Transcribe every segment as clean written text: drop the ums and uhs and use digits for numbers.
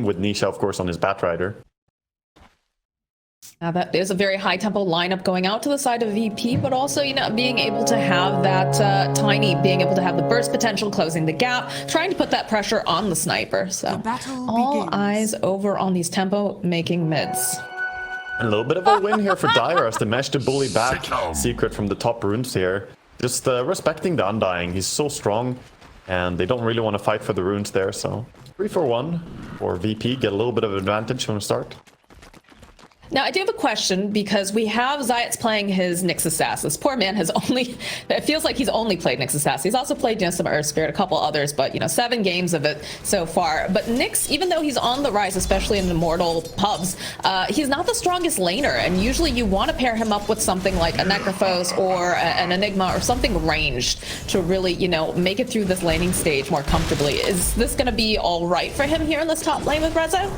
with Nisha, of course, on his Batrider. Now that is a very high tempo lineup going out to the side of VP, but also, you know, being able to have that Tiny, being able to have the burst potential, closing the gap, trying to put that pressure on the sniper. So all eyes over on these tempo making mids. A little bit of a win here for Dire as they managed to bully back Secret from the top runes here. Just respecting the Undying. He's so strong and they don't really want to fight for the runes there. So 3-for-1 for VP, get a little bit of advantage from the start. Now, I do have a question because we have Zayat's playing his Nyx Assassin. This poor man has only, it feels like he's only played Nyx Assassin. He's also played, you know, some Earth Spirit, a couple others, but, you know, 7 games of it so far. But Nyx, even though he's on the rise, especially in Immortal pubs, he's not the strongest laner. And usually you want to pair him up with something like a Necrophos or an Enigma or something ranged to really, you know, make it through this laning stage more comfortably. Is this going to be all right for him here in this top lane with Rezo?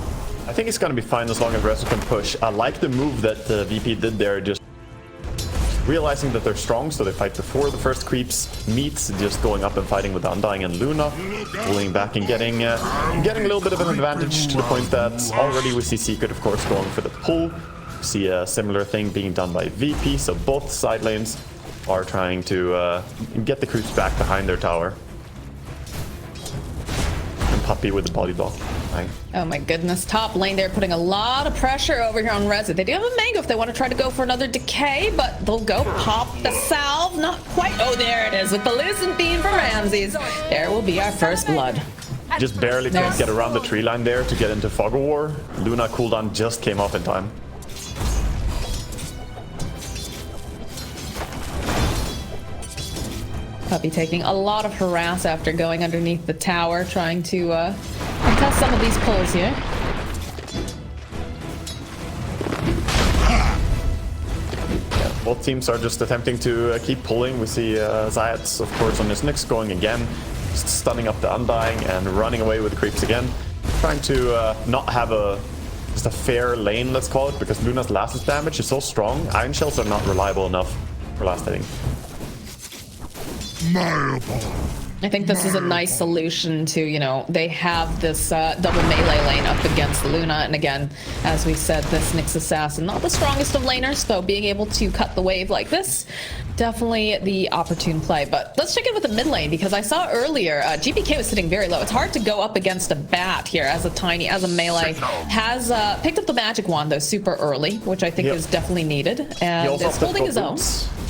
I think it's going to be fine as long as Rezo can push. I like the move that VP did there, just realizing that they're strong, so they fight before the first creeps meets, just going up and fighting with Undying and Luna, pulling back and getting a little bit of an advantage to the point that already we see Secret, of course, going for the pull. We see a similar thing being done by VP, so both side lanes are trying to get the creeps back behind their tower. And Puppy with the body block. Oh my goodness, top lane they're putting a lot of pressure over here on Rezo. They do have a Mango if they want to try to go for another decay, but they'll go pop the salve. Not quite. Oh, there it is with the Listen Beam from Ramses. There will be our first blood. Just barely can't get around the tree line there to get into Fog of War. Luna cooldown just came off in time. Puppy taking a lot of harass after going underneath the tower, trying to contest some of these pulls here. Yeah, both teams are just attempting to keep pulling. We see Zayat, of course, on his Nyx going again, just stunning up the Undying and running away with the creeps again. Trying to not have just a fair lane, let's call it, because Luna's last damage is so strong. Iron Shells are not reliable enough for last hitting. I think this is a nice solution to, you know, they have this double melee lane up against Luna. And again, as we said, this Nyx Assassin, not the strongest of laners, so being able to cut the wave like this, definitely the opportune play. But let's check in with the mid lane, because I saw earlier GPK was sitting very low. It's hard to go up against a bat here as a melee. Has picked up the magic wand though super early, which I think is definitely needed, and is holding his own.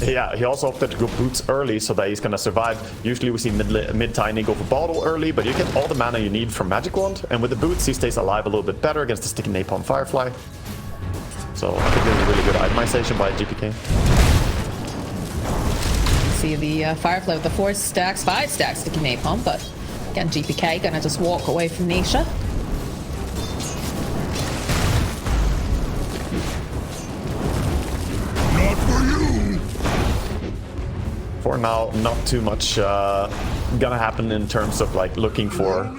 Yeah, he also opted to go boots early so that he's gonna survive. Usually we see mid Tiny go for bottle early, but you get all the mana you need from magic wand, and with the boots he stays alive a little bit better against the sticky napalm firefly. So I think this is a really good itemization by GPK. See the firefly with the 5 stacks sticky napalm, but again GPK gonna just walk away from Nisha. For now, not too much gonna happen in terms of like looking for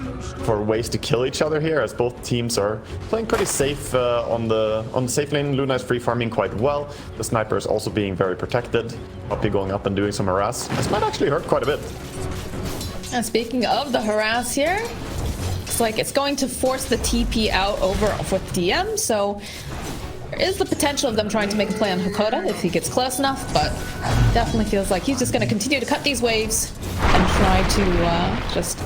ways to kill each other here, as both teams are playing pretty safe on the safe lane. Luna is free farming quite well. The sniper is also being very protected. Puppy going up and doing some harass. This might actually hurt quite a bit. And speaking of the harass here, it's like it's going to force the TP out over with DM, so there is the potential of them trying to make a play on Hakoda if he gets close enough, but definitely feels like he's just going to continue to cut these waves and try to just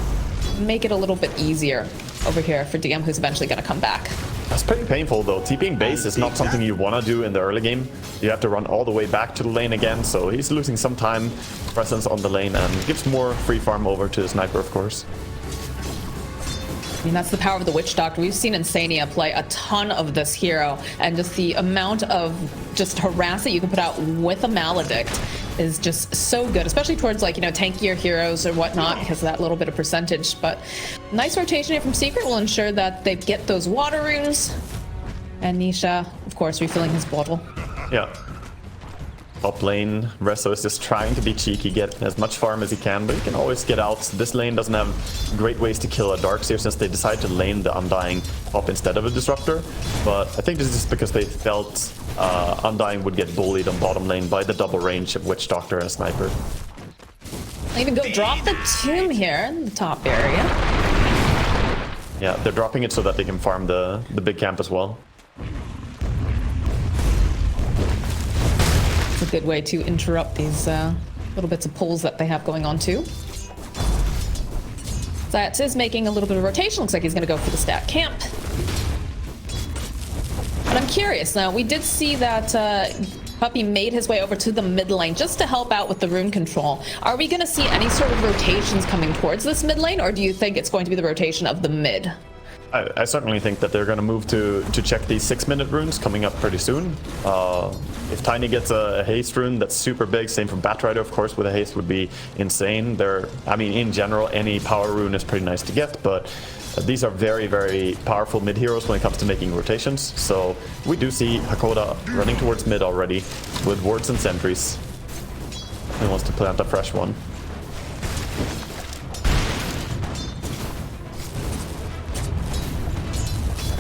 make it a little bit easier over here for DM, who's eventually going to come back. That's pretty painful though. TPing base is not something you want to do in the early game. You have to run all the way back to the lane again, so he's losing some time, presence on the lane, and gives more free farm over to the sniper, of course. I mean, that's the power of the Witch Doctor. We've seen Insania play a ton of this hero, and just the amount of just harass that you can put out with a Maledict is just so good, especially towards, like, you know, tankier heroes or whatnot, because of that little bit of percentage. But nice rotation here from Secret will ensure that they get those water runes. And Nisha, of course, refilling his bottle. Yeah. Top lane, Rezo is just trying to be cheeky, get as much farm as he can, but he can always get out. This lane doesn't have great ways to kill a Darkseer since they decided to lane the Undying up instead of a Disruptor. But I think this is just because they felt Undying would get bullied on bottom lane by the double range of Witch Doctor and Sniper. I'll even go drop the tomb here in the top area. Yeah, they're dropping it so that they can farm the big camp as well. It's a good way to interrupt these little bits of pulls that they have going on too. Zayats is making a little bit of rotation. Looks like he's going to go for the stat camp. But I'm curious now. We did see that Puppey made his way over to the mid lane just to help out with the rune control. Are we going to see any sort of rotations coming towards this mid lane, or do you think it's going to be the rotation of the mid? I certainly think that they're going to move to check these 6-minute runes coming up pretty soon. If Tiny gets a haste rune that's super big, same for Batrider, of course, with a haste would be insane. I mean, in general, any power rune is pretty nice to get, but these are very, very powerful mid heroes when it comes to making rotations. So we do see Hakoda running towards mid already with wards and sentries. He wants to plant a fresh one.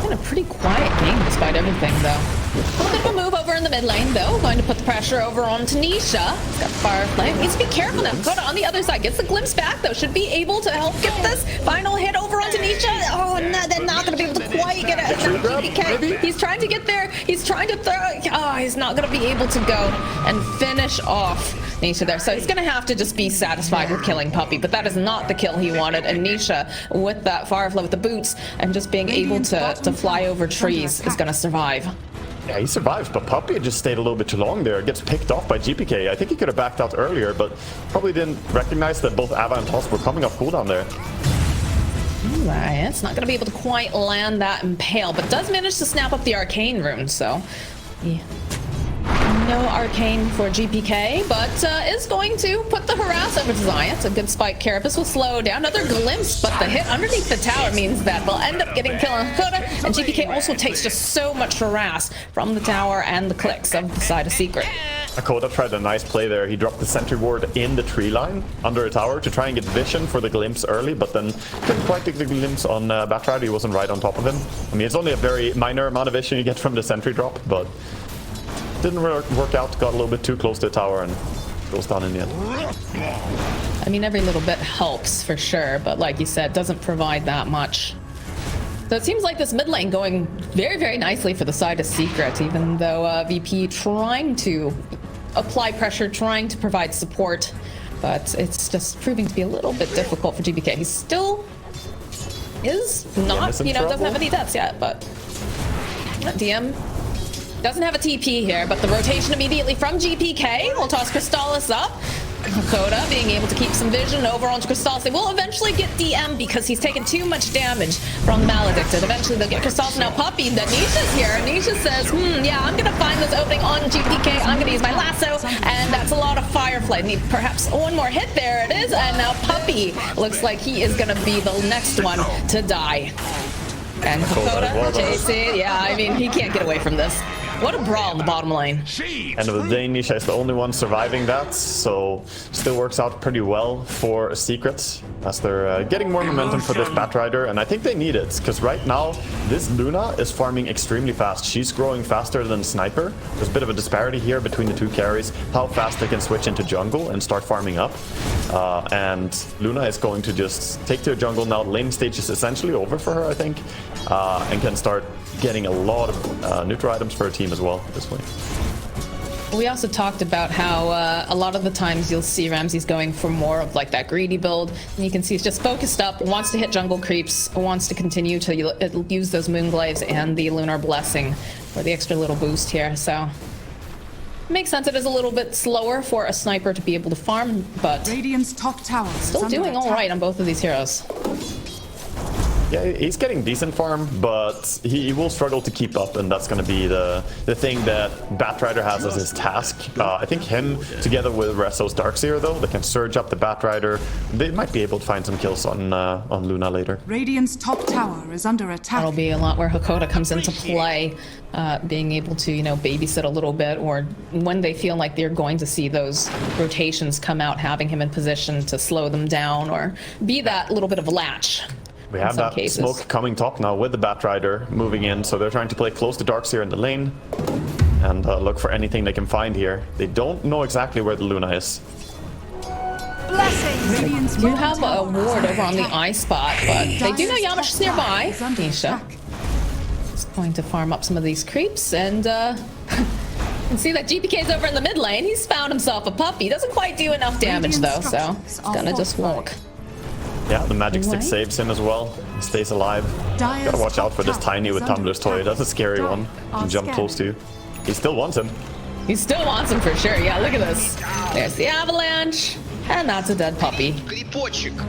A pretty quiet game despite everything, though. A little bit of a move over in the mid lane, though. Going to put the pressure over onto Nisha. He's got Firefly. Needs to be careful now. Hakoda on the other side. Gets the glimpse back, though. Should be able to help get this final hit over onto Nisha. Oh, no, they're not going to be able to quite get it. GPK. He's trying to get there. He's trying to throw. Oh, he's not going to be able to go and finish off Nisha there. So he's going to have to just be satisfied with killing Puppey, but that is not the kill he wanted. And Nisha, with that Firefly, with the boots, and just being able to fly over trees, is going to survive. Yeah, he survives, but Puppey just stayed a little bit too long there. Gets picked off by GPK. I think he could have backed out earlier, but probably didn't recognize that both Ava and Toss were coming off cooldown there. Right, it's not going to be able to quite land that Impale, but does manage to snap up the Arcane rune, so yeah. No Arcane for GPK, but is going to put the harass over to Zayats. A good spike. Carapace will slow down. Another glimpse, but the hit underneath the tower means that they'll end up getting kill on Hakoda, and GPK also takes just so much harass from the tower and the clicks of the side of Secret. Hakoda tried a nice play there. He dropped the sentry ward in the tree line under a tower to try and get vision for the glimpse early, but then couldn't quite get the glimpse on Batrider. He wasn't right on top of him. I mean, it's only a very minor amount of vision you get from the sentry drop, but didn't work out. Got a little bit too close to the tower and goes down in the end. I mean, every little bit helps for sure, but like you said, doesn't provide that much. So it seems like this mid lane going very, very nicely for the side of Secret, even though VP trying to apply pressure, trying to provide support, but it's just proving to be a little bit difficult for GPK. He still is not, doesn't have any deaths yet, but DM doesn't have a TP here, but the rotation immediately from GPK will toss Crystallis up. Hakoda being able to keep some vision over onto Crystallis. They will eventually get DM because he's taken too much damage from the Maledicted. Eventually they'll get Crystallis. Now Puppey, that Nisha's here. Nisha says, yeah, I'm gonna find this opening on GPK. I'm gonna use my lasso, and that's a lot of Firefly. Need perhaps one more hit. There it is, and now Puppey looks like he is gonna be the next one to die. And Hakoda chasing, yeah, I mean, he can't get away from this. What a brawl in the bottom lane. End of the day, Nisha is the only one surviving that, so still works out pretty well for Secrets as they're getting more momentum for this Batrider, and I think they need it, because right now, this Luna is farming extremely fast. She's growing faster than Sniper. There's a bit of a disparity here between the two carries, how fast they can switch into jungle and start farming up. And Luna is going to just take to a jungle now. Lane stage is essentially over for her, I think, and can start getting a lot of neutral items for her team as well at this point. We also talked about how a lot of the times you'll see Ramses going for more of like that greedy build, and you can see he's just focused up, wants to hit jungle creeps, wants to continue to use those Moonglaives and the Lunar Blessing for the extra little boost here. So makes sense. It is a little bit slower for a Sniper to be able to farm, but Radiant's top tower still doing all right on both of these heroes. Yeah, he's getting decent farm, but he will struggle to keep up, and that's going to be the thing that Batrider has as his task. I think him, together with Reso's Darkseer, though, they can surge up the Batrider. They might be able to find some kills on Luna later. Radiant's top tower is under attack. That'll be a lot where Hakoda comes into play, being able to, babysit a little bit, or when they feel like they're going to see those rotations come out, having him in position to slow them down or be that little bit of a latch. We have that smoke coming top now with the Batrider moving in, so they're trying to play close to Darkseer in the lane and look for anything they can find here. They don't know exactly where the Luna is. Radiant's Do middle have a tower is ward under over on the attack. eye spot, but they do know Dire's Yamish is top tower nearby. is under Nisha attack. is going to farm up some of these creeps, and and see that GPK's over in the mid lane. He's found himself a puppy. Doesn't quite do enough damage though, so he's gonna just walk. Yeah, the magic stick Right. saves him as well. He stays alive. Dire's Gotta watch top out for this tower Tiny is with under Tumbler's toy. attack. That's a scary Dire one. are Can jump scanning. close to. He still wants him. He still wants him for sure. Yeah, look at this. There's the avalanche, and that's a dead puppy. Крипочек.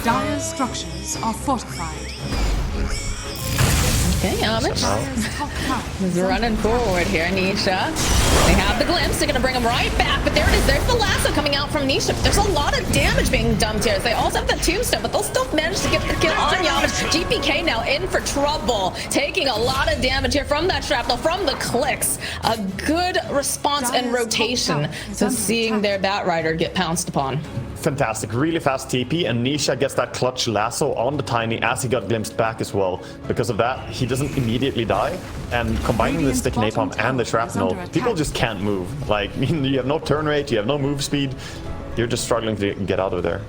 Dire's structures are fortified. Okay, Yamish Dire's top tower is running forward here. Nisha, they have the glimpse. They're gonna bring him right back, but there it is. There's the lasso coming out from Nisha. There's a lot of damage being dumped here. They also have the tombstone, but they'll still manage to get the kill on Yamish. GPK now in for trouble, taking a lot of damage here from that shrapnel, from the clicks. A good response and Dire's top rotation tower is to under seeing attack. their Batrider get pounced upon. Fantastic, really fast TP, and Nisha gets that clutch lasso on the Tiny as he got glimpsed back as well. Because of that, he doesn't immediately die, and combining the Radiant's stick bottom napalm and the tower is shrapnel, under people attack. just can't move. Like, you have no turn rate, you have no move speed, you're just struggling to get out of there.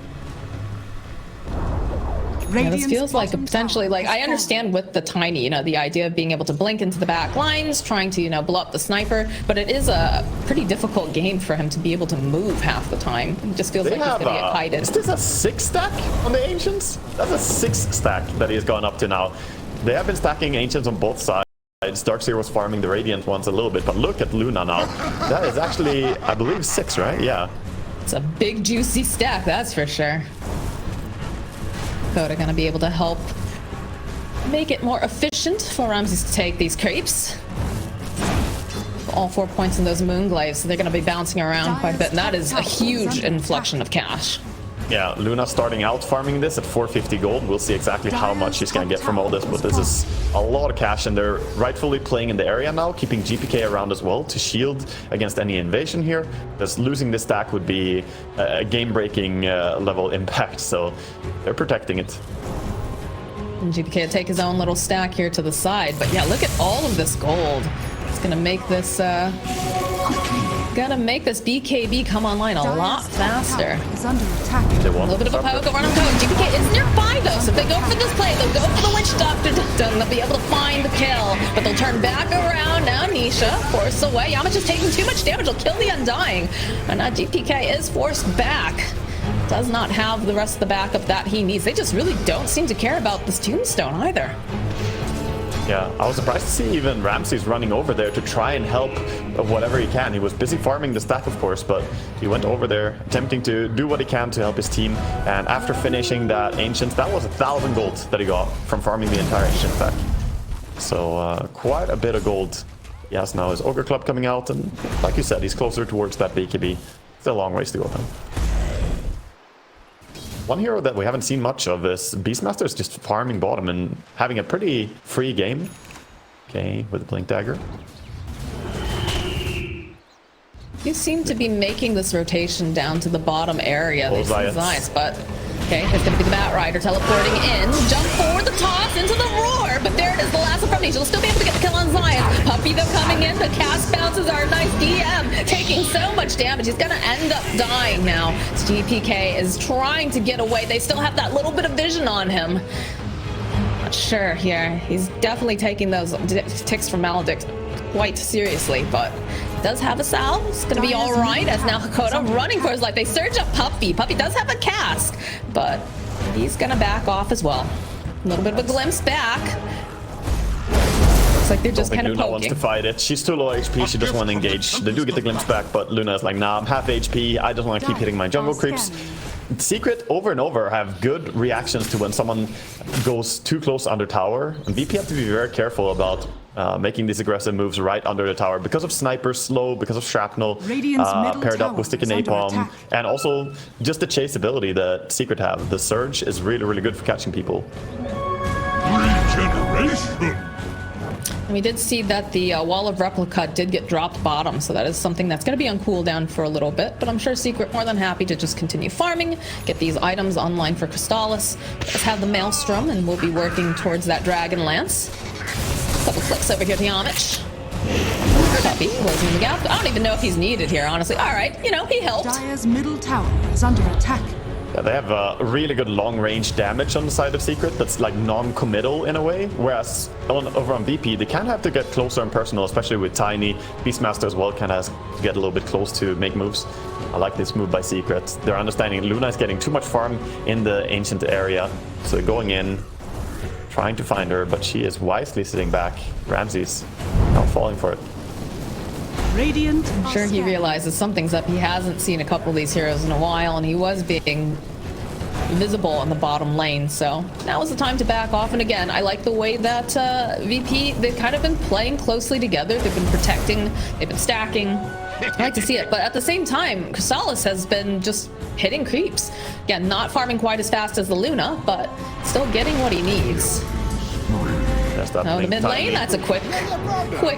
Yeah, this Radiant's feels like a bottom potentially, tower like, is I understand with the Tiny, you know, the idea of being able to blink into the back lines, trying to, you know, blow up the sniper, but it is a pretty difficult game for him to be able to move half the time. It just feels They like he's have gonna get kited. is this a 6 stack on the Ancients? That's a 6 stack that he's gone up to now. They have been stacking Ancients on both sides. Darkseer was farming the Radiant ones a little bit, but look at Luna now. That is actually, I believe, 6, right? Yeah. It's a big juicy stack, that's for sure. Coda gonna be able to help make it more efficient for Ramses to take these creeps. All 4 points in those Moonglaives, so they're gonna be bouncing around quite a bit, and that is a huge inflection of cash. Yeah, Luna starting out farming this at 450 gold. We'll see exactly how much she's gonna get from all this, but this is a lot of cash, and they're rightfully playing in the area now, keeping GPK around as well to shield against any invasion here. Just losing this stack would be a game-breaking level impact, so they're protecting it. And GPK will take his own little stack here to the side, but yeah, look at all of this gold. It's gonna make this BKB come online a lot Dire's top faster. tower is under attack. They A want little bit of a Disruptor. poke over on him. GPK is nearby though, so if they go for this play, they'll go for the Witch Doctor. They'll be able to find the kill, but they'll turn back around. Now Nisha forced away. Yamish is taking too much damage. He'll kill the Undying, and now GPK is forced back. Does not have the rest of the backup that he needs. They just really don't seem to care about this tombstone either. Yeah, I was surprised to see even Ramses running over there to try and help whatever he can. He was busy farming the stack, of course, but he went over there attempting to do what he can to help his team. And after finishing that Ancient, that was 1,000 gold that he got from farming the entire Ancient stack. So quite a bit of gold. He has now his Ogre Club coming out, and like you said, he's closer towards that BKB. Still a long ways to go then. One hero that we haven't seen much of is Beastmaster is just farming bottom and having a pretty free game. Okay, with the Blink Dagger. You seem to be making this rotation down to the bottom area. These Zayats, but okay, it's going to be the Batrider teleporting in. Jump forward, the toss into the roar, but there it is, the last from Nisha. Will still be able to get the kill on Zion. Puppy though coming in, the cast bounces are nice. DM taking so much damage. He's going to end up dying now. GPK is trying to get away. They still have that little bit of vision on him. Not sure here. He's definitely taking those ticks from Maledict quite seriously, but does have a salve. It's gonna be all right as now Hakoda running for his life. They surge up Puppy. Puppy does have a cask, but he's gonna back off as well. A little bit of a glimpse back. Looks like they're just kind of Luna wants to poking. fight it. She's too low HP. She doesn't want to engage. They do get the glimpse back, but Luna is like, nah, I'm half HP. I just want to keep hitting my jungle creeps. Secret over and over have good reactions to when someone goes too close under tower. And VP have to be very careful about making these aggressive moves right under the tower because of snipers slow, because of shrapnel, paired up with stick and napalm, and also just the chase ability that Secret have. The surge is really, really good for catching people. Regeneration. And we did see that the wall of replica did get dropped bottom, so that is something that's going to be on cooldown for a little bit, but I'm sure Secret more than happy to just continue farming, get these items online for Crystallis. Let's have the Maelstrom, and we'll be working towards that Dragon Lance. Couple clicks over here to Yamish. Puppy closing the gap. I don't even know if he's needed here, honestly. All right, you know, he helped. Dire's middle tower is under attack. Yeah, they have really good long-range damage on the side of Secret that's like non-committal in a way, whereas over on VP, they kind of have to get closer and personal, especially with Tiny. Beastmaster as well kind of has to get a little bit close to make moves. I like this move by Secret. They're understanding Luna is getting too much farm in the Ancient area, so they're going in, trying to find her, but she is wisely sitting back. Ramsey's not falling for it. Radiant. I'm sure he realizes something's up. He hasn't seen a couple of these heroes in a while, and he was being visible in the bottom lane. So now is the time to back off. And again, I like the way that VP, they've kind of been playing closely together. They've been protecting, they've been stacking. I like to see it. But at the same time, Chrysalis has been just hitting creeps. Again, not farming quite as fast as the Luna, but still getting what he needs. Oh, the mid lane, that's a quick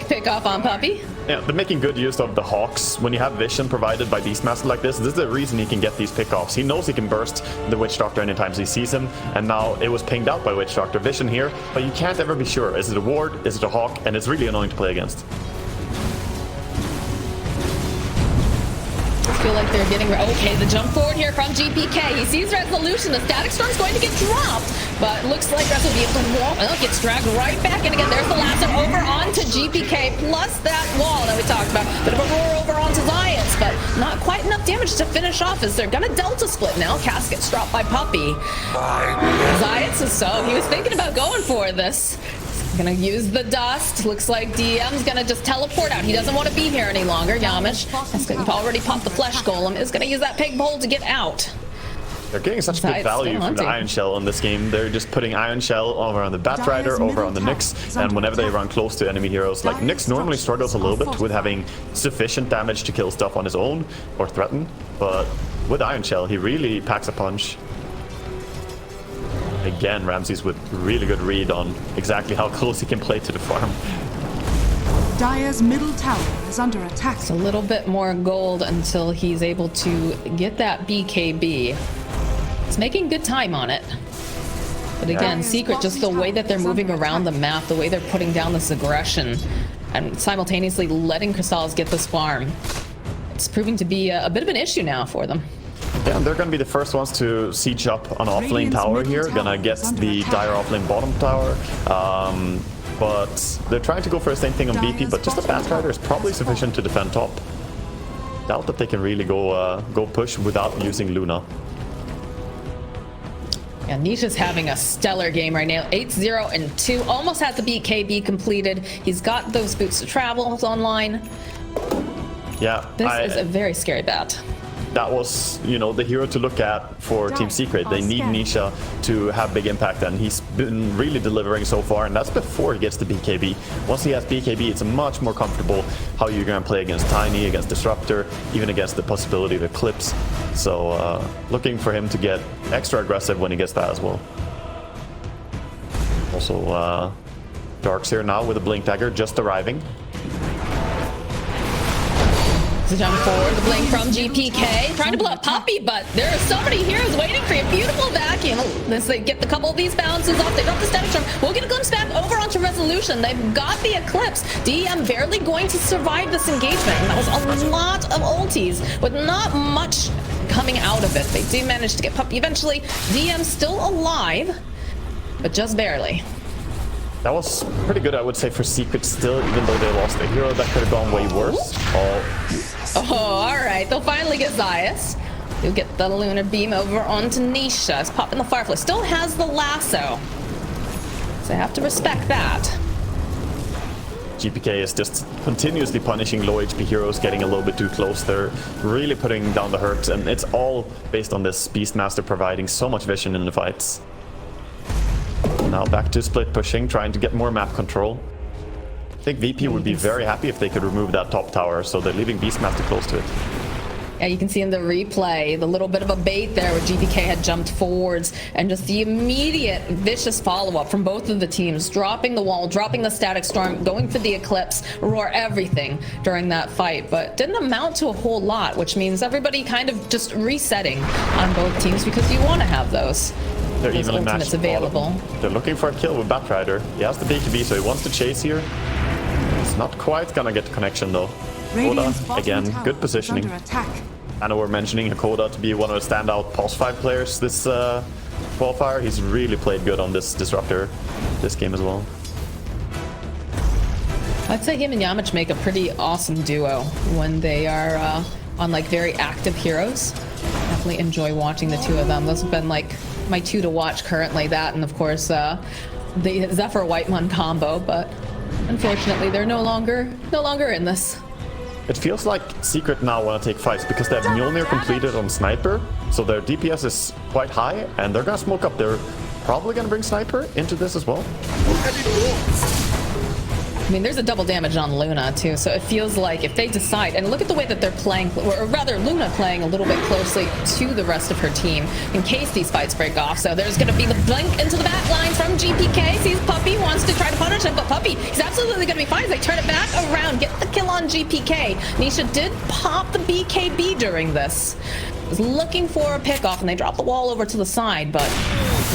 pick off on Puppy. Yeah, they're making good use of the Hawks. When you have vision provided by Beastmaster like this is the reason he can get these pickoffs. He knows he can burst the Witch Doctor anytime he sees him, and now it was pinged out by Witch Doctor vision here, but you can't ever be sure. Is it a ward? Is it a Hawk? And it's really annoying to play against. I feel like they're getting... Okay, the jump forward here from GPK. He sees Resolution. The Static Storm's going to get dropped, but looks like Res will be able to wall. Oh, gets dragged right back in again. There's the lasso over onto GPK, plus that wall that we talked about. Bit of a roar over onto Zayas, but not quite enough damage to finish off as they're gonna Delta split now. Cass gets dropped by Puppy. Zayas is he was thinking about going for this. Gonna use the dust. Looks like DM's gonna just teleport out. He doesn't want to be here any longer. Yamish has already popped the flesh golem. Is gonna use that pig pole to get out. They're getting such good value from the Iron Shell in this game. They're just putting Iron Shell over on the Batrider, over on the Nyx, and whenever they run close to enemy heroes, like Nyx normally struggles a little bit with having sufficient damage to kill stuff on his own or threaten, but with Iron Shell, he really packs a punch. Again, Ramsey's with really good read on exactly how close he can play to the farm. Dire's middle tower is under attack. It's a little bit more gold until he's able to get that BKB. It's making good time on it. But again, Secret, just the way that they're moving around the map, the way they're putting down this aggression, and simultaneously letting Chrysalis get this farm, it's proving to be a bit of an issue now for them. Yeah, they're going to be the first ones to siege up an offlane tower here. Gonna get the Dire offlane bottom tower. But they're trying to go for the same thing on BP, but just a Batrider is probably sufficient to defend top. Doubt that they can really go push without using Luna. Yeah, Nisha's having a stellar game right now. 8-0 and 2. Almost has the BKB completed. He's got those boots to travel online. Yeah, this is a very scary bat. That was, you know, the hero to look at for Team Secret. They need Nisha to have big impact, and he's been really delivering so far, and that's before he gets the BKB. Once he has BKB, it's much more comfortable how you're going to play against Tiny, against Disruptor, even against the possibility of Eclipse. So looking for him to get extra aggressive when he gets that as well. Also, Dark's here now with a Blink Dagger just arriving. The jump forward, the blink from GPK, trying to blow up Puppy, but there are so many heroes waiting for a beautiful vacuum. As they get a couple of these bounces off, they got the Static Storm. We'll get a glimpse back over onto Resolution. They've got the Eclipse. DM barely going to survive this engagement. And that was a lot of ultis with not much coming out of it. They do manage to get Puppy eventually. DM still alive, but just barely. That was pretty good, I would say, for Secret still, even though they lost a hero that could have gone way worse. Oh, all right. They'll finally get Zayas. You'll get the Lunar Beam over onto Nisha. It's popping the Firefly. Still has the lasso. So I have to respect that. GPK is just continuously punishing low HP heroes, getting a little bit too close. They're really putting down the hurt, and it's all based on this Beastmaster providing so much vision in the fights. Now back to split pushing, trying to get more map control. I think VP would be very happy if they could remove that top tower, so they're leaving Beastmaster close to it. Yeah, you can see in the replay the little bit of a bait there where GPK had jumped forwards, and just the immediate vicious follow-up from both of the teams, dropping the wall, dropping the Static Storm, going for the Eclipse, roar, everything during that fight, but didn't amount to a whole lot, which means everybody kind of just resetting on both teams because you want to have those. They're evenly matched available. They're looking for a kill with Batrider. He has the BKB, so he wants to chase here. He's Not quite gonna get the connection though. Radiant's Hakoda, bottom again, tower good is positioning. under attack. I know we're mentioning Hakoda to be one of the standout pulse 5 players this qualifier. He's really played good on this Disruptor this game as well. I'd say him and Yamich make a pretty awesome duo when they are on like very active heroes. Definitely enjoy watching the two of them. Those have been like my two to watch currently. That and of course the Zephyr Whitemon combo, but unfortunately they're no longer in this. It feels like Secret now want to take fights because they have Mjolnir completed on Sniper, so their DPS is quite high, and they're gonna smoke up. They're probably gonna bring Sniper into this as well. I mean, there's a double damage on Luna too, so it feels like if they decide, and look at the way that they're playing, or rather Luna playing a little bit closely to the rest of her team in case these fights break off. So there's going to be the blink into the back line from GPK. Sees Puppey, wants to try to punish him, but Puppey, he's absolutely going to be fine as they turn it back around, get the kill on GPK. Nisha did pop the BKB during this. Was looking for a pick-off, and they drop the wall over to the side, but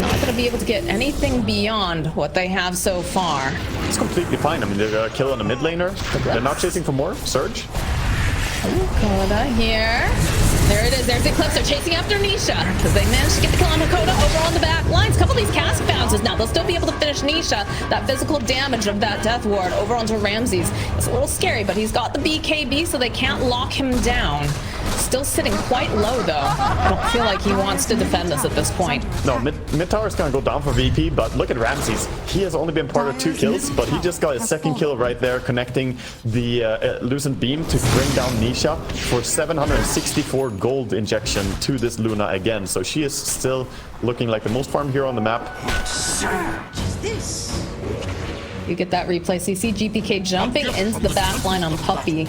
not going to be able to get anything beyond what they have so far. It's completely fine. I mean, they're killing a mid laner. They're not chasing for more. Surge. Hakoda here. There it is. There's the Eclipse. They're chasing after Nisha because they managed to get the kill on Hakoda over on the back lines. A couple of these cast bounces now. They'll still be able to finish Nisha. That physical damage of that death ward over onto Ramses. It's a little scary, but he's got the BKB, so they can't lock him down. Still sitting quite low, though. I don't feel like he wants to defend us at this point. No, mid tower is gonna go down for VP, but look at Ramses. He has only been part of 2 kills, but he just got his second kill right there, connecting the Lucent Beam to bring down Nisha for 764 gold injection to this Luna again. So she is still looking like the most farmed hero on the map. You get that replay. So you see GPK jumping into the back line on Puppey.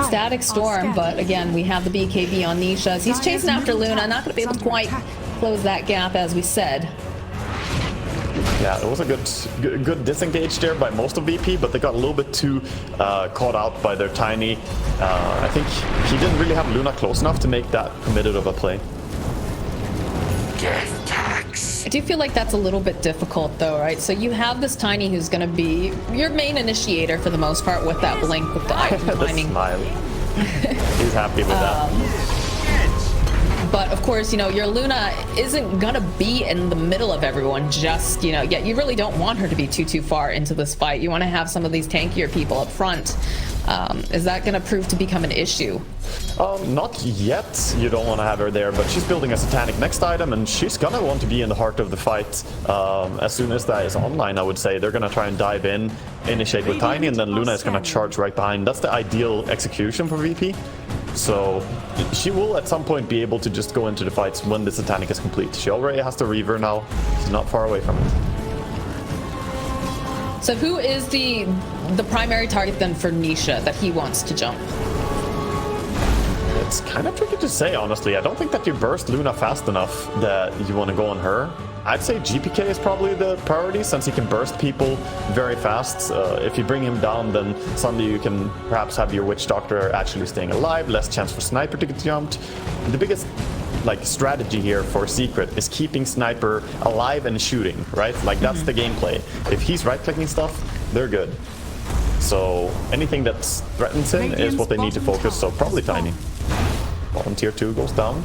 Static Storm, but again, we have the BKB on Nisha. He's chasing after Luna, not going to be able to quite close that gap, as we said. Yeah, it was a good disengage there by most of VP, but they got a little bit too caught out by their Tiny. I think he didn't really have Luna close enough to make that committed of a play. I do feel like that's a little bit difficult though, right? So you have this Tiny who's going to be your main initiator for the most part with that blink, with the item timing. Smile. He's happy with that. But of course, you know, your Luna isn't going to be in the middle of everyone just, you know, yet you really don't want her to be too far into this fight. You want to have some of these tankier people up front. Is that going to prove to become an issue? Not yet. You don't want to have her there, but she's building a Satanic next item, and she's going to want to be in the heart of the fight as soon as that is online, I would say. They're going to try and dive in, initiate with Tiny, and then Luna is going to charge right behind. That's the ideal execution for VP. So she will at some point be able to just go into the fights when the Satanic is complete. She already has the Reaver now. She's not far away from it. So who is the primary target then for Nisha that he wants to jump? It's kind of tricky to say, honestly. I don't think that you burst Luna fast enough that you want to go on her. I'd say GPK is probably the priority since he can burst people very fast. If you bring him down, then suddenly you can perhaps have your Witch Doctor actually staying alive, less chance for Sniper to get jumped. The biggest strategy here for Secret is keeping Sniper alive and shooting, right? Like that's the gameplay. If he's right-clicking stuff, they're good. So anything that threatens him is what they need to focus, so probably Tiny. Bottom tier 2 goes down.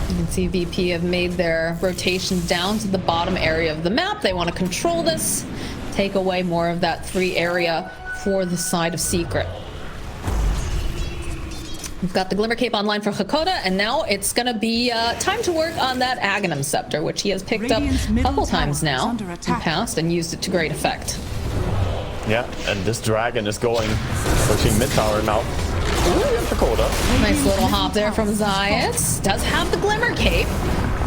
You can see VP have made their rotation down to the bottom area of the map. They want to control this, take away more of that 3 area for the side of Secret. We've got the Glimmer Cape online for Hakoda, and now it's going to be time to work on that Aghanim Scepter, which he has picked up a couple times now in the past and used it to great effect. Yeah, and this dragon is going pushing mid tower now. Ooh, Hakoda. Nice little hop there from Zayas. Does have the Glimmer Cape.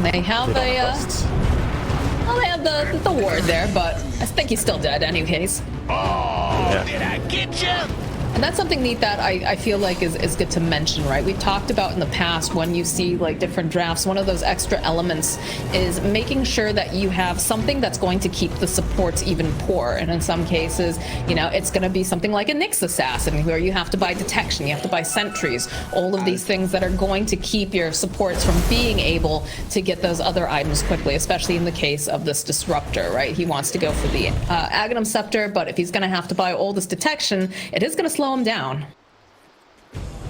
They have well, they have the ward there, but I think he's still dead anyways. Oh, yeah. Did I get you? And that's something neat that I feel like is good to mention, right? We've talked about in the past when you see like different drafts, one of those extra elements is making sure that you have something that's going to keep the supports even poor. And in some cases, you know, it's going to be something like a Nyx Assassin where you have to buy detection, you have to buy sentries, all of these things that are going to keep your supports from being able to get those other items quickly, especially in the case of this Disruptor, right? He wants to go for the Aghanim Scepter, but if he's going to have to buy all this detection, it is going to slow him down.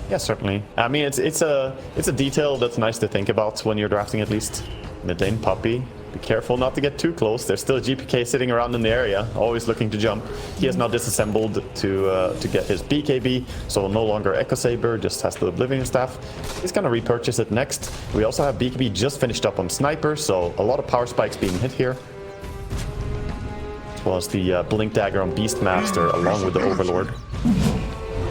Yeah, certainly. I mean, it's a detail that's nice to think about when you're drafting, at least. Mid lane Puppey. Be careful not to get too close. There's still a GPK sitting around in the area, always looking to jump. He has now disassembled to get his BKB, so no longer Echo Saber, just has the Oblivion Staff. He's gonna repurchase it next. We also have BKB just finished up on Sniper, so a lot of power spikes being hit here. As well as the Blink Dagger on Beastmaster along with the Overlord.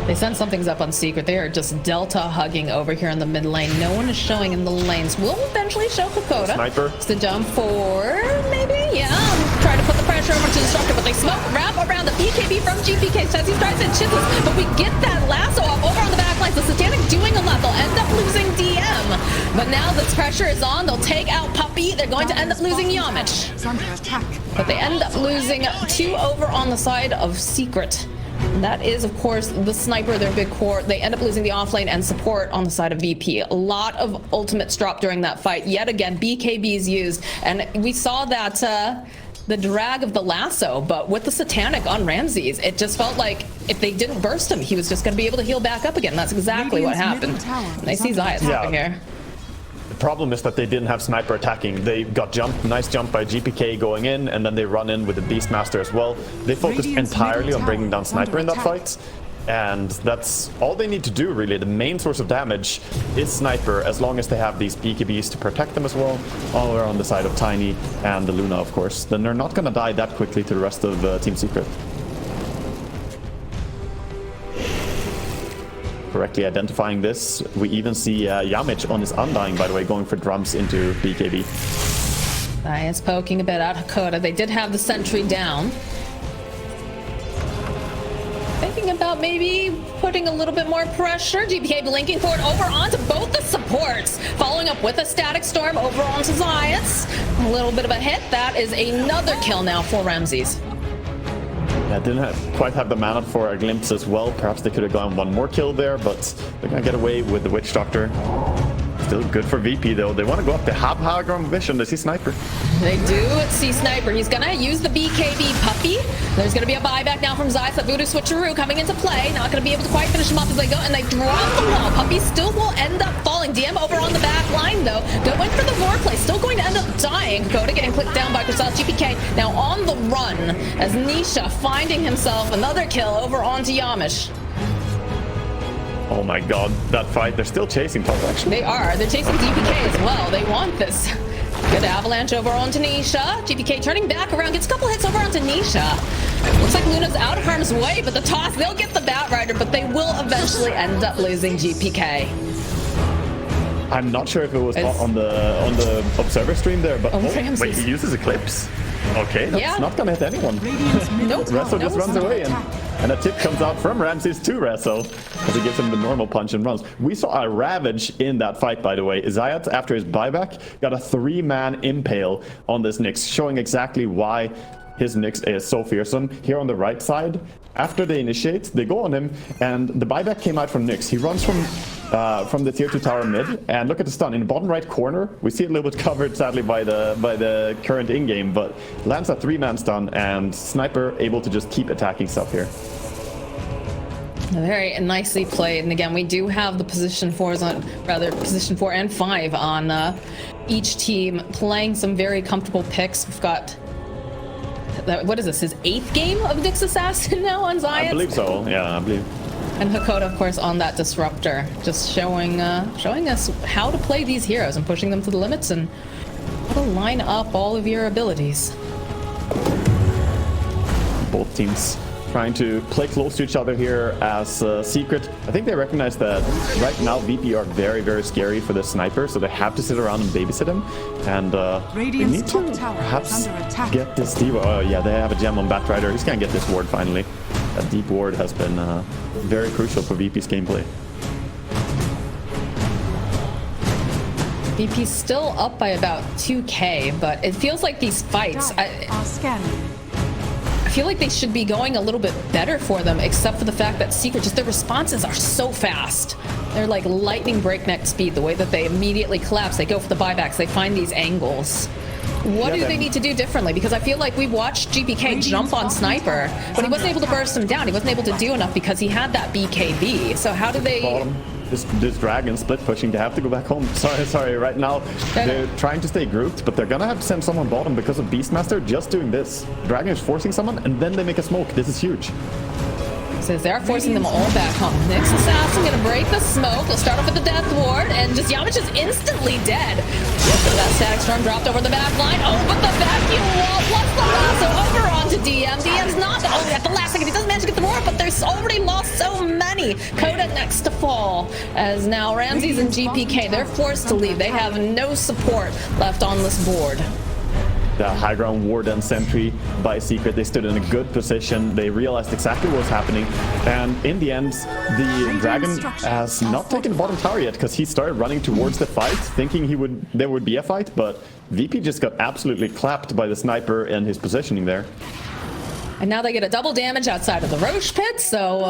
They sent some things up on Secret. They are just Delta hugging over here in the mid lane. No one is showing in the lanes. We'll eventually show Hakoda. Sniper. It's the jump for maybe? Yeah. Try to put the pressure over to Disruptor, but they smoke wrap around the BKB from GPK. Says he tries to chisels, but we get that lasso up over on the back lines. The Satanic doing a lot. They'll end up losing DM. But now this pressure is on. They'll take out Puppey. They're going to end up losing Yamich. But they end up losing 2 over on the side of Secret. And that is, of course, the Sniper, their big core. They end up losing the offlane and support on the side of VP. A lot of ultimates dropped during that fight. Yet again, BKBs used. And we saw that the drag of the lasso, but with the Satanic on Ramses, it just felt like if they didn't burst him, he was just going to be able to heal back up again. That's exactly what happened. And I see Zayat stopping here. The problem is that they didn't have Sniper attacking. They got jumped, nice jump by GPK going in, and then they run in with the Beastmaster as well. They focused entirely on bringing down Sniper in that fight, and that's all they need to do, really. The main source of damage is Sniper, as long as they have these BKBs to protect them as well. All are on the side of Tiny and the Luna, of course. Then they're not going to die that quickly to the rest of Team Secret. Correctly identifying this. We even see Yamich on his Undying, by the way, going for drums into BKB. It's poking a bit at Hakoda. They did have the sentry down. Thinking about maybe putting a little bit more pressure. GPK blinking forward over onto both the supports. Following up with a Static Storm over onto Zayat. A little bit of a hit. That is another kill now for Ramses. Yeah, didn't quite have the mana for a glimpse as well. Perhaps they could have gone one more kill there, but they're gonna get away with the Witch Doctor. Still good for VP though. They want to go up. They have Hologram Vision. They see Sniper. They do see Sniper. He's gonna use the BKB Puppey. There's gonna be a buyback now from Zayat. That Voodoo Switcheroo coming into play. Not gonna be able to quite finish him off as they go, and they drop the wall. Puppey still will end up falling. DM over on the back line though. Going for the Roar play. Still going to end up dying. Coda getting clicked down by Crystal. GPK now on the run as Nisha finding himself another kill over onto Yamish. Oh my god, that fight. They're still chasing top, actually. They are. They're chasing GPK as well. They want this. Good avalanche over onto Nisha. GPK turning back around. Gets a couple hits over onto Nisha. Looks like Luna's out of harm's way, but the toss, they'll get the Batrider, but they will eventually end up losing GPK. I'm not sure if it was on the observer stream there, but wait, he uses Eclipse. Okay, that's not gonna hit anyone. Nope. Resso just runs away, and a tip comes out from Ramses to Resso as he gives him the normal punch and runs. We saw a Ravage in that fight, by the way. Zayat, after his buyback, got a 3-man impale on this Nyx, showing exactly why his Nyx is so fearsome. Here on the right side, after they initiate, they go on him, and the buyback came out from Nyx. He runs from the tier 2 tower mid, and look at the stun in the bottom right corner. We see it a little bit covered, sadly, by the current in-game, but lands a 3-man stun, and Sniper able to just keep attacking stuff here. Very nicely played, and again, we do have the position 4s on, rather position 4 and 5 on each team, playing some very comfortable picks. We've got what is this? His 8th game of Nyx Assassin now on Zayat? I believe so. Yeah, I believe. And Hakoda, of course, on that Disruptor, just showing us how to play these heroes and pushing them to the limits and how to line up all of your abilities. Both teams trying to play close to each other here as Secret. I think they recognize that right now VP are very, very scary for the Sniper, so they have to sit around and babysit him. And they need to perhaps get this Diva. Oh yeah, they have a gem on Batrider. He's gonna get this ward finally. That deep ward has been very crucial for VP's gameplay. VP's still up by about 2k, but it feels like these fights, I feel like they should be going a little bit better for them, except for the fact that Secret, just their responses are so fast. They're like lightning breakneck speed, the way that they immediately collapse, they go for the buybacks, they find these angles. What do they need to do differently? Because I feel like we watched GPK jump on Sniper, but he wasn't able to burst him down. He wasn't able to do enough because he had that BKB. So how do they... Bottom. This dragon split pushing to have to go back home. Sorry, right now they're trying to stay grouped, but they're gonna have to send someone bottom because of Beastmaster just doing this. Dragon is forcing someone and then they make a smoke. This is huge. Says they're forcing them all back home. Nyx Assassin gonna break the smoke. They'll start off with the death ward, and just Yamich is instantly dead. So that static storm dropped over the back line. Oh, but the vacuum wall plus the lasso over onto DM. DM's not at the last second. He doesn't manage to get the roar, but there's already lost so many. Coda next to fall, as now Ramses and GPK, they're forced to leave. They have no support left on this board. The high ground ward and sentry by Secret, they stood in a good position. They realized exactly what was happening, and in the end the dragon has not taken the bottom tower yet because he started running towards the fight thinking there would be a fight, but VP just got absolutely clapped by the sniper and his positioning there. And now they get a double damage outside of the Roche pit, so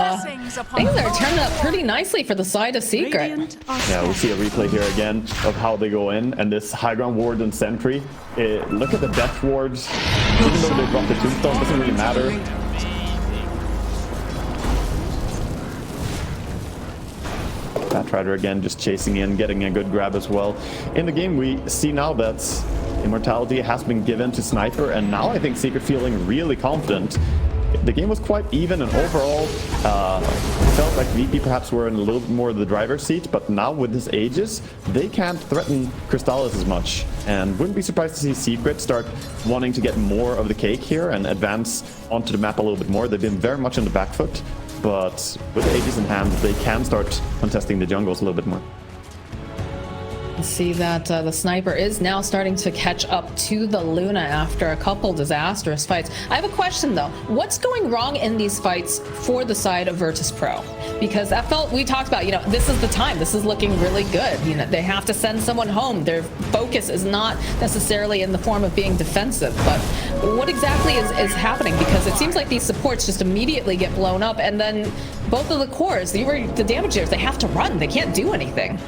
things are turning up pretty nicely for the side of Secret. Yeah, we see a replay here again of how they go in, and this high ground ward and sentry. Look at the death wards. Even though they dropped the tombstone, doesn't really matter. Batrider again just chasing in, getting a good grab as well. In the game, we see now that immortality has been given to Sniper, and now I think Secret feeling really confident. The game was quite even, and overall felt like VP perhaps were in a little bit more of the driver's seat, but now with his Aegis, they can't threaten Crystallis as much, and wouldn't be surprised to see Secret start wanting to get more of the cake here and advance onto the map a little bit more. They've been very much on the back foot, but with Aegis in hand, they can start contesting the jungles a little bit more. See that the Sniper is now starting to catch up to the Luna after a couple disastrous fights. I have a question though. What's going wrong in these fights for the side of Virtus Pro? Because we talked about, this is the time. This is looking really good. They have to send someone home. Their focus is not necessarily in the form of being defensive. But what exactly is happening? Because it seems like these supports just immediately get blown up, and then both of the cores, the damagers, they have to run. They can't do anything.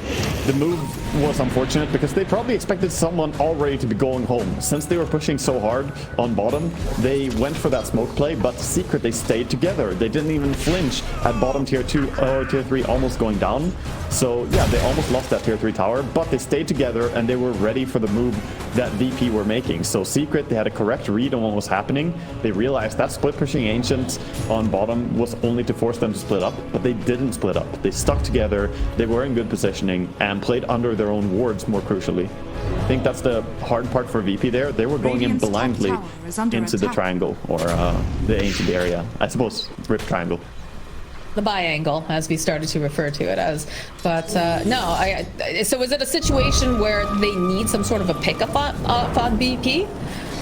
The move was unfortunate because they probably expected someone already to be going home. Since they were pushing so hard on bottom, they went for that smoke play, but Secret, they stayed together. They didn't even flinch at bottom tier 2 or tier 3 almost going down. So yeah, they almost lost that tier 3 tower, but they stayed together and they were ready for the move that VP were making. So Secret, they had a correct read on what was happening. They realized that split pushing Ancient on bottom was only to force them to split up, but they didn't split up. They stuck together, they were in good positioning, and played under their own wards more crucially. I think that's the hard part for VP there. They were going in blindly into the triangle, or the Ancient area. I suppose Rip Triangle. The bi-angle, as we started to refer to it as. But no, so is it a situation where they need some sort of a pickup on BP?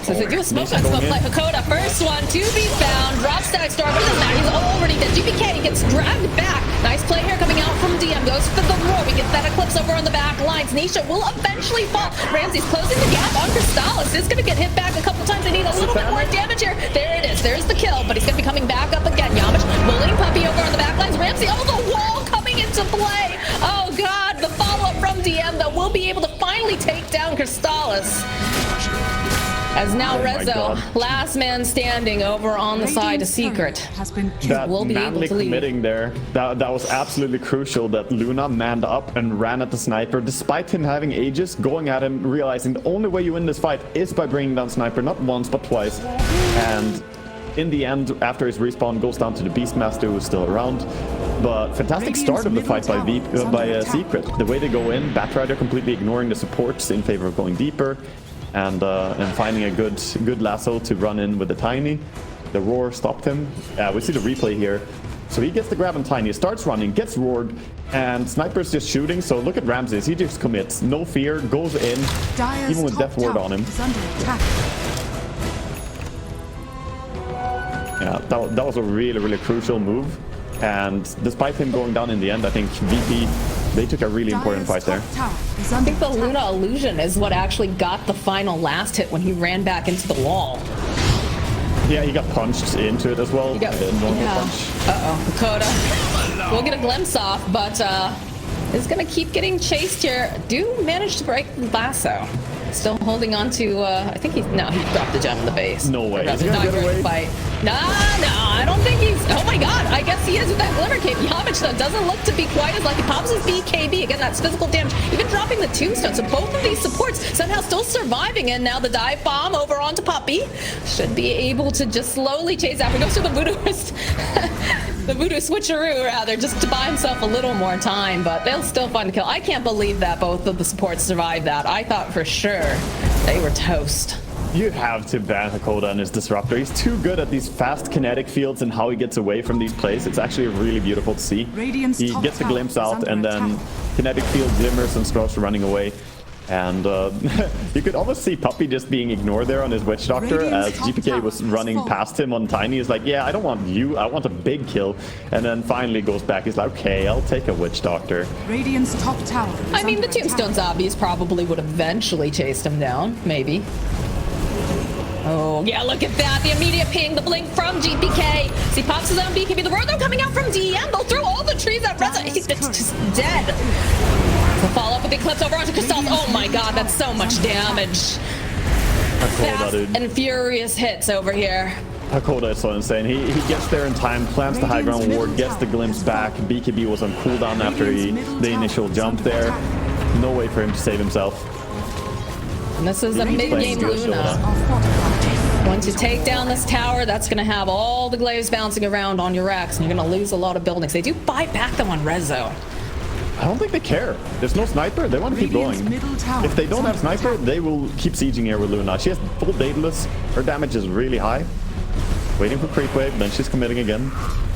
So they do a smoke on smoke like Hakoda. First one to be found. Drops static star, but it doesn't matter. He's already dead. GPK gets dragged back. Nice play here coming out from DM. Goes for the roar. We get that eclipse over on the back lines. Nisha will eventually fall. Ramsey's closing the gap on Crystallis. Is going to get hit back a couple times. They need a little bit more damage here. There it is. There's the kill, but he's going to be coming back up again. Yamich bullying Puppy over on the back lines. Ramsey, oh, the wall coming into play. Oh, God. The follow-up from DM that will be able to finally take down Crystallis. As now Rezo, last man standing over on the side of Secret, will be able to lead. Committing there, that was absolutely crucial, that Luna manned up and ran at the Sniper, despite him having Aegis, going at him, realizing the only way you win this fight is by bringing down Sniper, not once but twice. And in the end, after his respawn, goes down to the Beastmaster, who's still around. But fantastic start of the fight by Secret. The way they go in, Batrider completely ignoring the supports in favor of going deeper. And finding a good lasso to run in with the Tiny. The roar stopped him. We see the replay here. So he gets the grab on Tiny, starts running, gets roared, and Sniper's just shooting. So look at Ramses, he just commits, no fear, goes in, even with Death Ward on him. Yeah, that was a really, really crucial move. And despite him going down in the end, I think VP, they took a really important fight there. I think the Luna illusion is what actually got the final last hit when he ran back into the wall. Yeah, he got punched into it as well. He got, normal punch. Uh-oh, Dakota. We'll get a glimpse off, but is going to keep getting chased here. Do manage to break the lasso. Still holding on to, I think he dropped the gem in the base. No way. Is he not going to fight? No, I don't think he's, oh my god, I guess he is with that Glimmer Cape. Yamich, though, doesn't look to be quite as lucky. Pops his BKB, again, that's physical damage. Even dropping the tombstone, so both of these supports somehow still surviving, and now the dive bomb over onto Puppy. Should be able to just slowly chase after. Goes to the Voodooist. The Voodoo switcheroo, rather, just to buy himself a little more time, but they'll still find a kill. I can't believe that both of the supports survived that. I thought for sure they were toast. You have to ban Hakoda and his Disruptor. He's too good at these fast kinetic fields and how he gets away from these plays. It's actually really beautiful to see. He gets a glimpse out and then kinetic field glimmers and starts running away. And you could almost see Puppy just being ignored there on his Witch Doctor as GPK was running past him on Tiny. He's like, yeah, I don't want you, I want a big kill. And then finally goes back, he's like, okay, I'll take a Witch Doctor. Radiant's top tower. I mean, the Tombstone Zombies probably would eventually chase him down, maybe. Oh, yeah, look at that. The immediate ping, the blink from GPK. See, pops his own BKB. The Roto coming out from DM. They'll throw all the trees at Reza. He's just dead. The follow up with the Eclipse over onto Crystal. Oh my god, that's so much damage. Fast and furious hits over here. Hakoda is so insane. He gets there in time, plants the high ground ward, gets the glimpse back. BKB was on cooldown after the initial jump there. No way for him to save himself. And this is a mid-game Luna. Once you take down this tower, that's going to have all the glaives bouncing around on your racks, and you're going to lose a lot of buildings. They do buy back them on res zone. I don't think they care. There's no sniper. They want to keep going. If they don't have sniper, they will keep sieging here with Luna. She has full Daedalus. Her damage is really high. Waiting for creep wave, then she's committing again.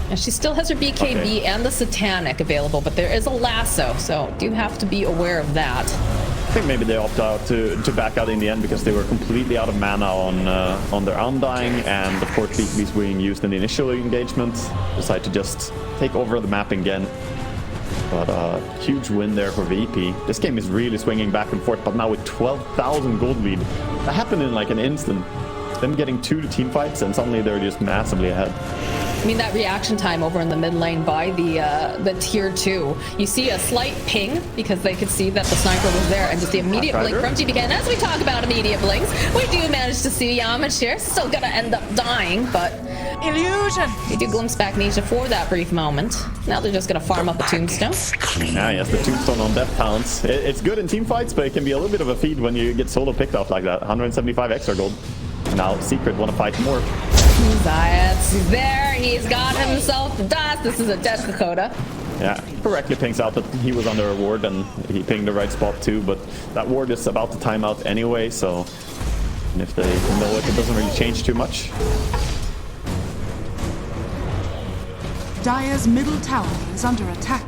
And she still has her BKB and the Satanic available, but there is a lasso, so do have to be aware of that. I think maybe they opt out to back out in the end because they were completely out of mana on their Undying, and of course BKBs being used in the initial engagement. Decide to just take over the map again. But huge win there for VP. This game is really swinging back and forth, but now with 12,000 gold lead. That happened in like an instant. Them getting 2 team fights and suddenly they're just massively ahead. I mean, that reaction time over in the mid lane by the tier 2. You see a slight ping because they could see that the sniper was there, and just the immediate blink from GPK. And as we talk about immediate blinks, we do manage to see Yamich here. Still gonna end up dying, but illusion. We do glimpse back Nisha for that brief moment. Now they're just gonna farm up a tombstone. Yeah, yes, the tombstone on death counts. It's good in team fights, but it can be a little bit of a feed when you get solo picked off like that. 175 extra gold. Now Secret want to fight more. Zayat's there. He's got himself dust. This is a dead Dakota. Yeah, correctly pings out that he was under a ward, and he pinged the right spot too, but that ward is about to time out anyway, so if they know it doesn't really change too much. Dire's middle tower is under attack.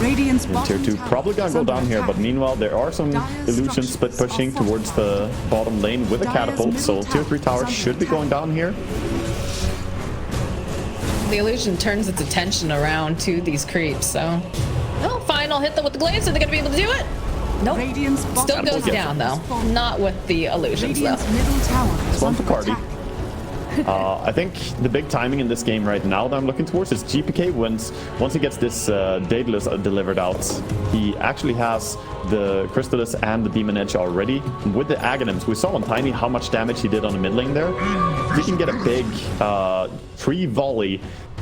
Radiant's Tier 2 probably gonna go down here, but meanwhile there are some illusions split pushing towards the bottom lane with a catapult, so Tier 3 tower should be going down here. The illusion turns its attention around to these creeps, so... Well, fine, I'll hit them with the glaives. Are they gonna be able to do it? Nope. Still goes down, though. Not with the illusions, though. It's one for Cardi. I think the big timing in this game right now that I'm looking towards is GPK once he gets this Daedalus delivered out, he actually has the Crystallis and the Demon Edge already. With the Aghanims, we saw on Tiny how much damage he did on the mid lane there. If he can get a big free volley,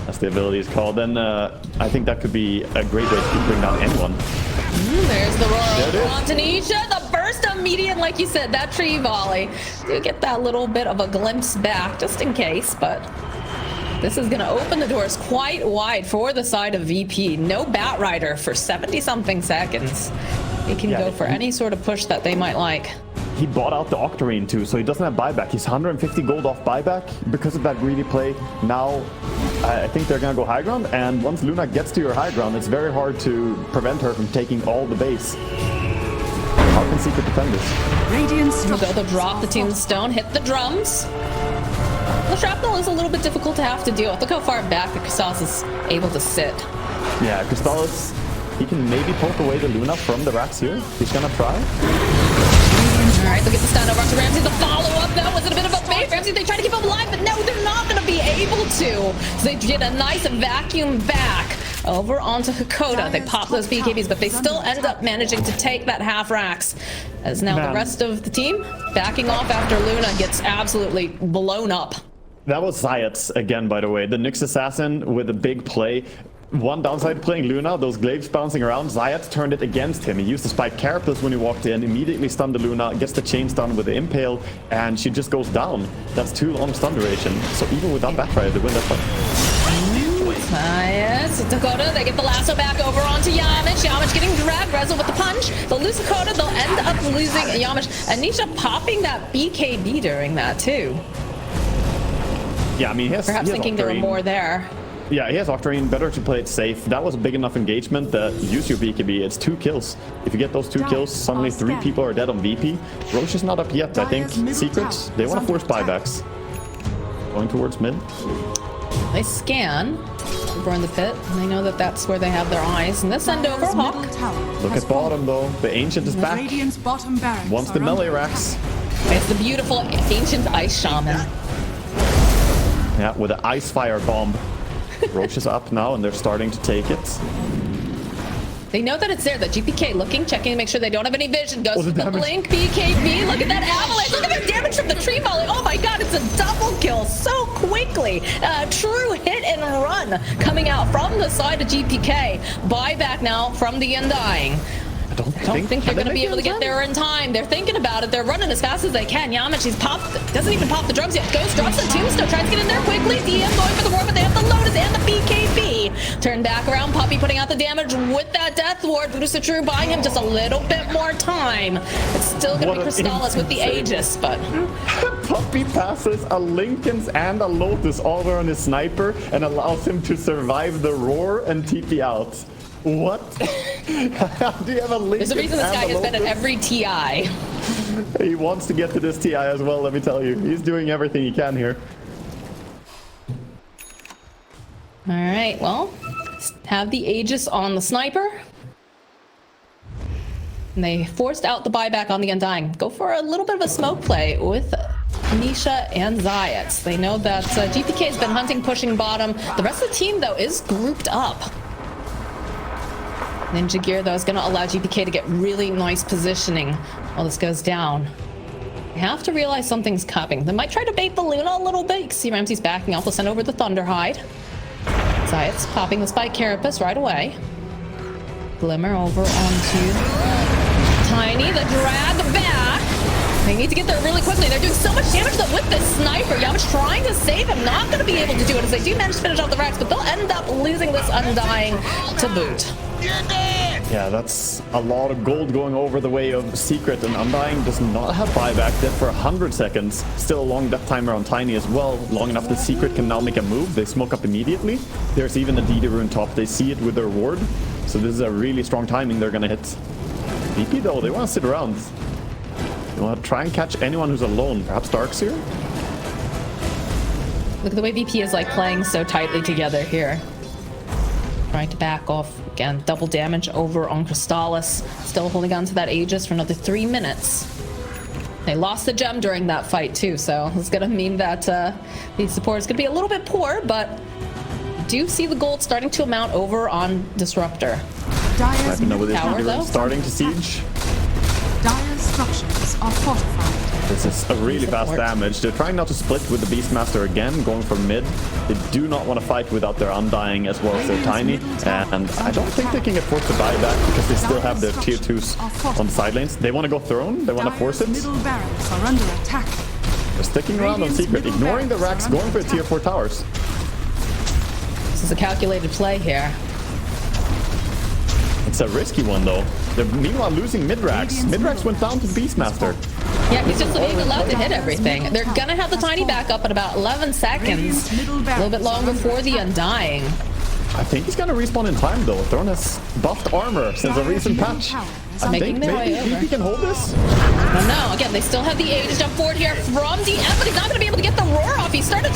as the ability is called, then I think that could be a great way to bring down anyone. There's the roar on Tanisha, the burst immediate, like you said, that tree volley. Do get that little bit of a glimpse back, just in case, but this is going to open the doors quite wide for the side of VP. No Batrider for 70-something seconds. He can go for any sort of push that they might like. He bought out the Octarine too, so he doesn't have buyback. He's 150 gold off buyback because of that greedy play. Now, I think they're gonna go high ground, and once Luna gets to your high ground, it's very hard to prevent her from taking all the base. How can Secret defend this? They'll drop the tombstone, hit the drums. The shrapnel is a little bit difficult to have to deal with. Look how far back the Crystallis is able to sit. Yeah, Crystallis, he can maybe poke away the Luna from the racks here. He's gonna try. All right, look at the stun over onto Ramsey. The follow-up, though, was it a bit of a bait? Ramsey, they try to keep him alive, but no, they're not going to be able to. So they get a nice vacuum back over onto Hakoda. They pop those BKBs, but they still end up managing to take that half racks. As now the rest of the team backing off after Luna gets absolutely blown up. That was Zayats again, by the way. The Nyx Assassin with a big play. One downside playing Luna, those glaives bouncing around, Zayats turned it against him. He used the Spike Carapace when he walked in, immediately stunned the Luna, gets the chain stun with the Impale, and she just goes down. That's too long stun duration. So even without Batrider, they win that fight. Yes, Dakota, they get the lasso back over onto Yamich. Yamich getting dragged, Rezo with the punch. They'll lose Dakota, they'll end up losing Yamich. And Nisha popping that BKB during that too. Yeah, I mean, perhaps thinking there were more there. Yeah, he has Octarine, better to play it safe. That was a big enough engagement that use your BKB. It's 2 kills. If you get those 2 kills, suddenly 3 people are dead on VP. Roche is not up yet, I think. Secret, they want to force buybacks. Going towards mid. They scan over in the pit, and they know that that's where they have their eyes. And this end over Hawk. Look at bottom though. The Ancient is back. Wants the melee racks. It's the beautiful Ancient Ice Shaman. Yeah, with an Ice Fire Bomb. Roche is up now, and they're starting to take it. They know that it's there. The GPK looking, checking to make sure they don't have any vision. Goes with the blink, BKB. Look at that avalanche. Look at the damage from the tree volley. Oh my god, it's a double kill so quickly. True hit and run coming out from the side of GPK. Buyback now from the Undying. I don't think they're going to be able to get there in time. They're thinking about it. They're running as fast as they can. Yamich, he's popped, doesn't even pop the drums yet. Ghost drops the tombstone, tries to get in there quickly. DM going for the war, but they have the Lotus and the BKB. Turn back around, Puppy putting out the damage with that Death Ward. Brutus the True buying him just a little bit more time. It's still going to be Crystallis with the Aegis, but... Puppy passes a Linken's and a Lotus all over on his sniper and allows him to survive the roar and TP out. What? Do you have a Lincoln? There's a reason this guy has been at every TI. He wants to get to this TI as well, let me tell you. He's doing everything he can here. All right, well, have the Aegis on the sniper. And they forced out the buyback on the Undying. Go for a little bit of a smoke play with Nisha and Zayats. They know that GPK has been hunting, pushing bottom. The rest of the team, though, is grouped up. Ninja Gear, though, is going to allow GPK to get really nice positioning while this goes down. They have to realize something's coming. They might try to bait the Luna a little bit. You can see Ramsey's backing off. They'll send over the Thunderhide. Zayat's popping the Spike Carapace right away. Glimmer over onto Tiny. The drag back. They need to get there really quickly. They're doing so much damage though with this sniper. Yamich trying to save him. Not going to be able to do it as they do manage to finish off the racks, but they'll end up losing this Undying to boot. Yeah, that's a lot of gold going over the way of Secret, and Undying does not have buyback dead for 100 seconds. Still a long death timer on Tiny as well, long enough that Secret can now make a move. They smoke up immediately. There's even a DD rune top. They see it with their ward, so this is a really strong timing they're gonna hit. VP though, they want to sit around. They want to try and catch anyone who's alone. Perhaps Dark's here? Look at the way VP is like playing so tightly together here. Trying to back off. Again, double damage over on Crystallis. Still holding on to that Aegis for another 3 minutes. They lost the gem during that fight too, so it's going to mean that the support is going to be a little bit poor, but do see the gold starting to amount over on Disruptor. Dire's tower, though. Starting to siege. Dire's structures are fortified. This is a really fast damage. They're trying not to split with the Beastmaster again, going for mid. They do not want to fight without their Undying as well as their Tiny. And I don't think they can get forced to buy back because they still have their tier 2s on the side lanes. They want to go throne. They want to force it. Middle barracks are under attack. They're sticking around on Secret, ignoring the racks, going for tier 4 towers. This is a calculated play here. It's a risky one though. They're meanwhile losing mid-racks. Mid-racks went down to the Beastmaster. Yeah, he's just being allowed to hit everything. They're gonna have the Tiny back up in about 11 seconds. A little bit longer for the Undying. I think he's gonna respawn in time though. Throne has buffed armor since a recent patch. I think maybe he can hold this. I don't know. Again, they still have the Aegis jump forward here from DM, but he's not going to be able to get the roar off. He started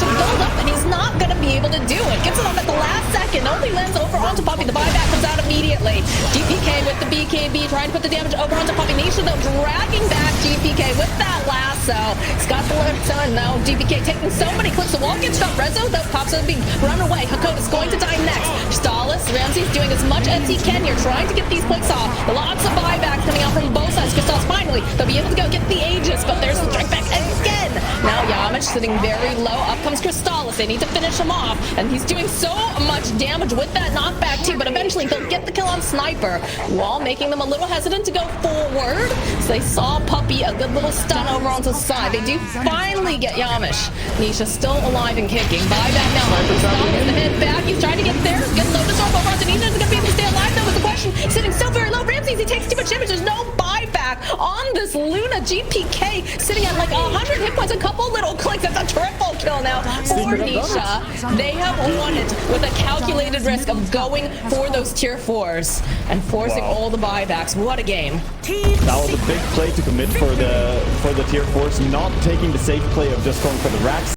gets it off at the last second. Only lands over onto Puppey. The buyback comes out immediately. GPK with the BKB trying to put the damage over onto Puppey. Nisha though dragging back GPK with that lasso. He's got the son now. GPK taking so many clips. The wall gets shot. Rezo though pops up being run away. Hakoda's going to die next. Stalis, Ramsey's doing as much as he can here, trying to get these points off. Lots of buybacks coming out from both sides. Crystal's finally, they'll be able to go get the Aegis, but there's the strike back again. Now Yamich sitting very low. Up comes Crystallis. They need to finish him off, and he's doing so much damage with that knockback too, but eventually they'll get the kill on Sniper, while making them a little hesitant to go forward. So they saw Puppey, a good little stun over onto the side. They do finally get Yamish. Nisha still alive and kicking. Buyback now. Crystallis the head back. He's trying to get there. Good Lotus Orb over onto Nisha. Is going to be able to stay alive though, was the question. He's sitting so very low. Ramses, he takes too much damage. There's no buyback on this Luna. GPK sitting at like 100 hit points, a couple little clicks. That's a triple kill now for Nisha. They have won it with a calculated risk of going for those tier 4s and forcing all the buybacks. What a game. That was a big play to commit for the tier 4s, not taking the safe play of just going for the racks.